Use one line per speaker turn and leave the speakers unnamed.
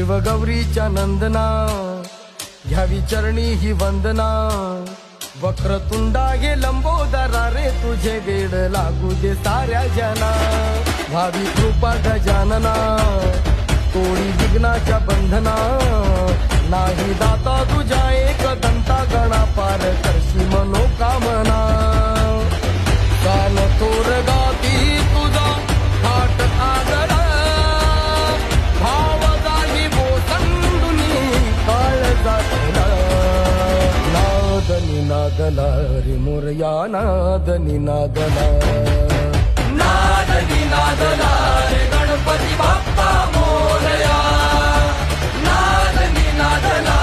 शिवगौरीच्या नंदना घ्यावी चरणी ही वंदना वक्रतुंडा हे लंबोदरा रे तुझे वेड लागू दे साऱ्या जना भावी कृपा गजानना तोडी विघ्नाच्या बंधना नाही दाता तुझ्या एक दंता गणा पार करशी मनोकामना कान थोर गाती तुझा हाट आदर भाव जाही बोसंडुनी काळ जातला नादनी नादला रे मोरया नादनी नादला नादनी नादला रे गणपती बाप्पा मोरया नादनी नादला